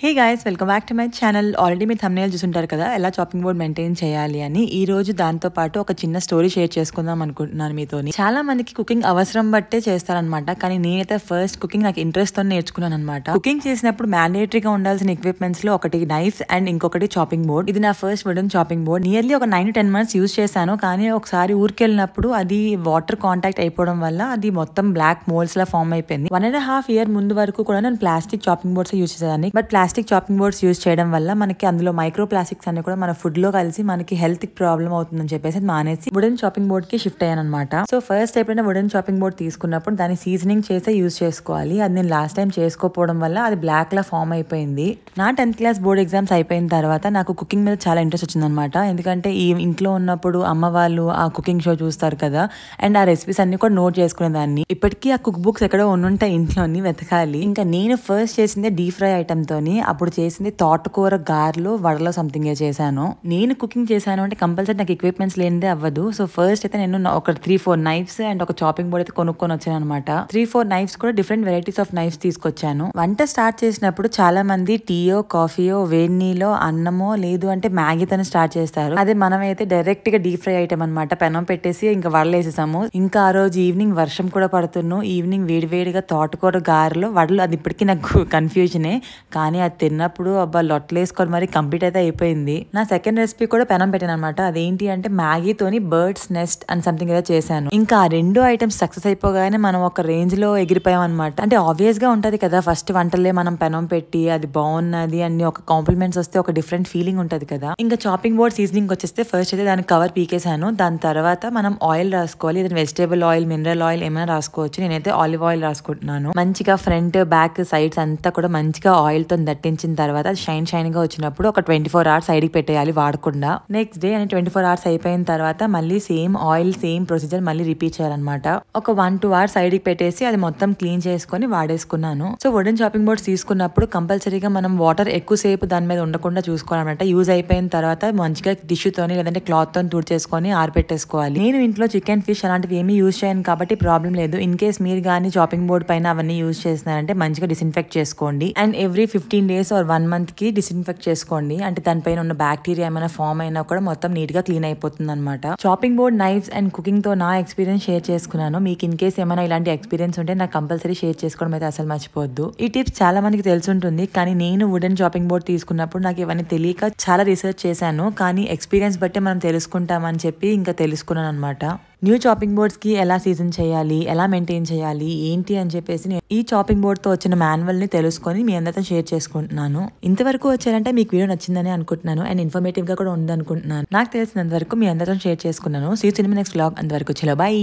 Hey guys welcome back to my channel. Already me thumbnail చూసుంటారు కదా ఎలా chopping board maintain చేయాలి అని. ఈ రోజు దాంతో పాటు ఒక చిన్న స్టోరీ షేర్ చేసుకుందాం అనుకుంటున్నాను మీతోని. చాలా మందికి కుకింగ్ అవసరం బట్టే చేస్తారనమాట, కానీ నేనైతే ఫస్ట్ కుకింగ్ నాకు ఇంట్రెస్ట్ తో నేర్చుకున్నాను అనమాట. కుకింగ్ చేసినప్పుడు మ్యాండేటరీగా ఉండాల్సిన ఎక్విప్మెంట్స్ లో ఒకటి నైఫ్ అండ్ ఇంకొకటి చాపింగ్ బోర్డ్. ఇది నా first wooden chopping board. Nearly ఒక 9 to 10 months యూజ్ చేశాను, కానీ ఒకసారి ఊరికి వెళ్ళినప్పుడు అది వాటర్ కాంటాక్ట్ అయిపోవడం వల్ల అది మొత్తం బ్లాక్ మోల్డ్స్ లా ఫామ్ అయిపోయింది. 1.5 years ముందు వరకు కూడా నేను ప్లాస్టిక్ చాపింగ్ బోర్డ్స్ యూజ్ చేసేదాన్ని. But plastic chopping boards use చేయడం వల్ల మనకి అందులో మైక్రో ప్లాస్టిక్స్ అన్ని కూడా మన ఫుడ్ లో కలిసి మనకి హెల్త్ కి ప్రాబ్లం అవుతుందని చెప్పేసి మానేసి వుడెన్ చాపింగ్ బోర్డ్ కి షిఫ్ట్ అయ్యాను అనమాట. సో ఫస్ట్ ఎప్పుడైనా వుడెన్ చాపింగ్ బోర్డ్ తీసుకున్నప్పుడు దాన్ని సీజనింగ్ చేసే యూజ్ చేసుకోవాలి. అది నేను లాస్ట్ టైం చేసుకోకపోవడం వల్ల అది బ్లాక్ లా ఫామ్ అయిపోయింది. నా 10th class బోర్డ్ ఎగ్జామ్స్ అయిపోయిన తర్వాత నాకు కుకింగ్ మీద చాలా ఇంట్రెస్ట్ వచ్చిందనమాట. ఎందుకంటే ఈ ఇంట్లో ఉన్నప్పుడు అమ్మ వాళ్ళు ఆ కుకింగ్ షో చూస్తారు కదా, అండ్ ఆ రెసిపీస్ అన్ని కూడా నోట్ చేసుకునేదాన్ని. ఇప్పటికీ ఆ కుక్ బుక్స్ ఎక్కడో ఉండుంటాయి ఇంట్లోని, వెతకాలి. ఇంకా నేను ఫస్ట్ చేసింది డీప్ ఫ్రై ఐటమ్ తోని. అప్పుడు చేసింది తోటకూర గారెలు వడలో సంథింగ్ చేశాను. నేను కుకింగ్ చేశాను అంటే కంపల్సరీ నాకు ఎక్విప్మెంట్స్ లేనిదే అవ్వదు. సో ఫస్ట్ అయితే నేను ఒక 3-4 నైఫ్స్ అండ్ ఒక చాపింగ్ బోర్డ్ అయితే కొనుక్కొని వచ్చాను అనమాట. 3-4 నైఫ్స్ కూడా డిఫరెంట్ వెరైటీస్ ఆఫ్ నైఫ్స్ తీసుకొచ్చాను. వంట స్టార్ట్ చేసినప్పుడు చాలా మంది టీయో కాఫీయో వేడి నీళ్ళో అన్నమో లేదు అంటే మ్యాగీతో స్టార్ట్ చేస్తారు. అదే మనమైతే డైరెక్ట్ గా డీప్ ఫ్రై ఐటమ్ అనమాట. పెనం పెట్టేసి ఇంకా వడలు వేసేసాము. ఇంకా ఆ రోజు ఈవినింగ్ వర్షం కూడా పడుతున్నాం. ఈవినింగ్ వేడివేడిగా తోటకూర గారెలు వడలు, అది ఇప్పటికీ నాకు కన్ఫ్యూజనే, కానీ అది తిన్నప్పుడు అబ్బా లొట్టలు వేసుకొని మరి కంప్లీట్ అయితే అయిపోయింది. నా సెకండ్ రెసిపీ కూడా పెనం పెట్టాను అనమాట. అదేంటి అంటే మ్యాగీతోని బర్డ్స్ నెస్ట్ అండ్ సంథింగ్ ఏదో చేశాను. ఇంకా ఆ 2 ఐటమ్స్ సక్సెస్ అయిపోగానే మనం ఒక రేంజ్ లో ఎగిరిపోయాం అనమాట. అంటే ఆబ్వియస్ గా ఉంటది కదా, ఫస్ట్ వంటలే మనం పెనం పెట్టి అది బాగున్నది అని ఒక కాంప్లిమెంట్స్ వస్తే ఒక డిఫరెంట్ ఫీలింగ్ ఉంటది కదా. ఇంకా చాపింగ్ బోర్డ్ సీజనింగ్ వచ్చేస్తే ఫస్ట్ అయితే దానికి కవర్ పీకేసాను. దాని తర్వాత మనం ఆయిల్ రాసుకోవాలి. ఇది వెజిటేబుల్ ఆయిల్, మినరల్ ఆయిల్ ఏమైనా రాసుకోవచ్చు. నేనైతే ఆలివ్ ఆయిల్ రాసుకుంటున్నాను. మంచిగా ఫ్రంట్ బ్యాక్ సైడ్స్ అంతా కూడా మంచిగా ఆయిల్ తో దట్టించిన తర్వాత అది షైన్ గా వచ్చినప్పుడు ఒక 24 hours సైడ్ కి పెట్టేయాలి వాడకుండా. నెక్స్ట్ డే అని 24 hours అయిపోయిన తర్వాత మళ్ళీ సేమ్ ఆయిల్ సేమ్ ప్రొసీజర్ మళ్ళీ రిపీట్ చేయాలన్నమాట. ఒక 1-2 hours సైడ్ కి పెట్టేసి అది మొత్తం క్లీన్ చేసుకుని వాడేసుకున్నాను. సో వుడెన్ చాపింగ్ బోర్డ్ తీసుకున్నప్పుడు కంపల్సరీగా మనం వాటర్ ఎక్కువసేపు దాని మీద ఉండకుండా చూసుకోవాలన్నమాట. యూజ్ అయిపోయిన తర్వాత మంచిగా టిష్యూ తోని లేదంటే క్లాత్ తోని తుడిచేసుకొని ఆరబెట్టేసుకోవాలి. నేను ఇంట్లో చికెన్ ఫిష్ అలాంటివి ఏమీ యూజ్ చేయను కాబట్టి ప్రాబ్లం లేదు. ఇన్ కేస్ మీరు కానీ చాపింగ్ బోర్డ్ పైన అవన్నీ యూజ్ చేస్తున్నారంటే మంచిగా డిస్ఇన్ఫెక్ట్ చేసుకోండి. And every 15 days or 1 month కి డిస్ఇన్ఫెక్ట్ చేసుకోండి. అంటే దానిపైన ఉన్న బ్యాక్టీరియా ఏమైనా ఫామ్ అయినా కూడా మొత్తం నీట్ గా క్లీన్ అయిపోతుంది అనమాట. Chopping board, knifes and cooking తో నా ఎక్స్పీరియన్స్ షేర్ చేసుకున్నాను. మీకు ఇన్ కేస్ ఏమైనా ఇలాంటి ఎక్స్పీరియన్స్ ఉంటే నాకు కంపల్సరీ షేర్ చేసుకోవడం అయితే అసలు మర్చిపోద్దు. ఈ టిప్స్ చాలా మందికి తెలుసుంటుంది, కానీ నేను వుడెన్ చాపింగ్ బోర్డ్ తీసుకున్నప్పుడు నాకు ఇవన్నీ తెలియక చాలా రీసెర్చ్ చేశాను. కానీ ఎక్స్పీరియన్స్ బట్టే మనం తెలుసుకుంటామని చెప్పి ఇంకా తెలుసుకున్నాను అనమాట. న్యూ చాపింగ్ బోర్డ్స్ కి ఎలా సీజన్ చేయాలి, ఎలా మెయింటైన్ చేయాలి ఏంటి అని చెప్పేసి నేను ఈ చాపింగ్ బోర్డ్ తో వచ్చిన మాన్యువల్ ని తెలుసుకొని మీ అందరితో షేర్ చేసుకుంటున్నాను. ఇంతవరకు వచ్చారంటే మీకు వీడియో నచ్చిందని అనుకుంటున్నాను అండ్ ఇన్ఫర్మేటివ్ గా కూడా ఉంది అనుకుంటున్నాను. నాకు తెలిసినంత వరకు మీ అందరితో షేర్ చేసుకున్నాను. See you in my next vlog. అంతవరకు చలో బై.